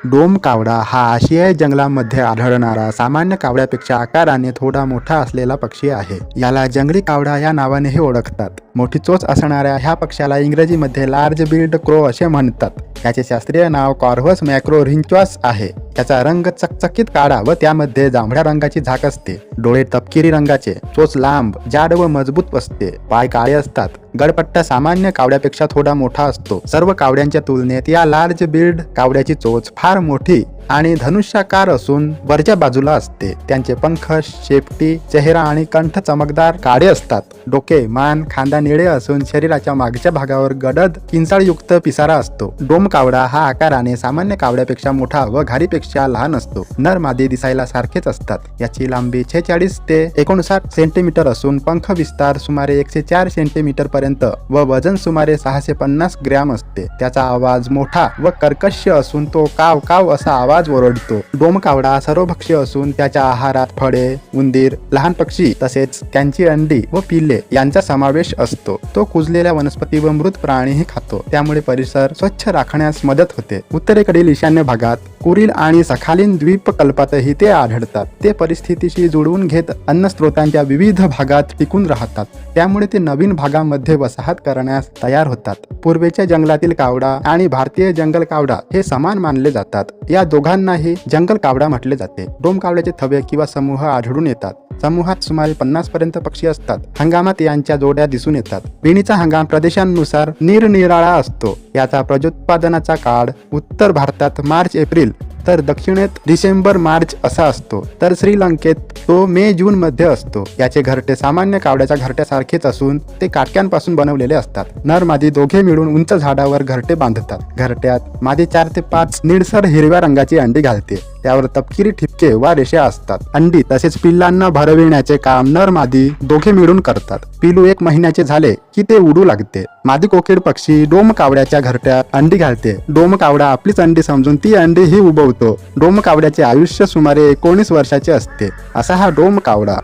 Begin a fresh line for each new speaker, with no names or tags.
Dome कावडा हा आशियाई जंगलामध्ये आढळणारा सामान्य कावड्यापेक्षा आकाराने थोडा मोठा असलेला पक्षी आहे. याला जंगली कावडा या नावानेही ओळखतात. मोठी चोच असणाऱ्या ह्या पक्ष्याला इंग्रजीमध्ये लार्ज बिल्ड क्रो असे म्हणतात. याचे शास्त्रीय नाव कॉर्व्हस मॅक्रोरिंच्युअस आहे. त्याचा रंग चकचकीत काळा व त्यामध्ये जांभळ्या रंगाची झाक असते. डोळे तपकिरी रंगाचे, चोच लांब, जाड व मजबूत असते. पाय काळे असतात. गडपट्टा सामान्य कावड्यापेक्षा थोडा मोठा असतो. सर्व कावड्यांच्या तुलनेत या लार्ज बिल्ड कावड्याची चोच फार मोठी आणि धनुष्याकार असून वरच्या बाजूला असते. त्यांचे पंख, शेपटी, चेहरा आणि कंठ चमकदार काळे असतात. डोके, मान, खांदा निळे असून शरीराच्या मागच्या भागावर गडद किंचाळयुक्त पिसारा असतो. डोम कावडा हा आकाराने सामान्य कावड्यापेक्षा मोठा व घारीपेक्षा लहान असतो. नर मादी दिसायला सारखेच असतात. याची लांबी 46 ते 59 सेंटीमीटर असून पंख विस्तार सुमारे 104 सेंटीमीटर पर्यंत व वजन सुमारे 650 ग्रॅम असते. त्याचा आवाज मोठा व कर्कश असून तो काव काव असा आवाज ओरडतो. डोम कावडा सर्वभक्षी असून त्याच्या आहारात फळे, उंदीर, लहान पक्षी तसेच त्यांची अंडी व पिल्ले यांचा समावेश असतो. तो कुजलेल्या वनस्पती व मृत प्राणीही खातो. त्यामुळे परिसर स्वच्छ राखण्यास मदत होते. उत्तरेकडील ईशान्य भागात कुरिल आणि सखालीन द्वीपकल्पातही ते आढळतात. ते परिस्थितीशी जुळवून घेत अन्न स्रोतांच्या विविध भागात टिकून राहतात. त्यामुळे ते नवीन भागामध्ये वसाहत करण्यास तयार होतात. पूर्वेच्या जंगलातील कावडा आणि भारतीय जंगल कावडा हे समान मानले जातात. या दोघांनाही जंगल कावडा म्हटले जाते. डोम कावड्याचे थवे किंवा समूह आढळून येतात. समूहात सुमारे 50 पर्यंत पक्षी असतात. हंगामात यांच्या जोड्या दिसून येतात. पेरणीचा हंगाम प्रदेशांनुसार निरनिराळा असतो. याचा प्रजोत्पादनाचा काळ उत्तर भारतात मार्च-एप्रिल तर दक्षिणेत डिसेंबर-मार्च असा असतो. तर श्रीलंकेत तो मे-जून मध्ये असतो. याचे घरटे सामान्य कावड्याच्या घरट्यासारखेच असून ते काटक्यांपासून बनवलेले असतात. नर मादी दोघे मिळून उंच झाडावर घरटे बांधतात. घरट्यात मादी 4 ते 5 निळसर हिरव्या रंगाची अंडी घालते. त्यावर तपकिरी ठिपके वा रेषा असतात. अंडी तसेच पिल्लांना भरविण्याचे काम नर मादी दोघे मिळून करतात. पिलू 1 महिन्याचे झाले की ते उडू लागते. मादी कोकिळ पक्षी डोम कावड्याच्या घरट्यात अंडी घालते. डोम कावडा आपलीच अंडी समजून ती अंडी ही उबवतो. डोम कावड्याचे आयुष्य सुमारे 19 वर्षाचे असते. असा हा डोम कावडा.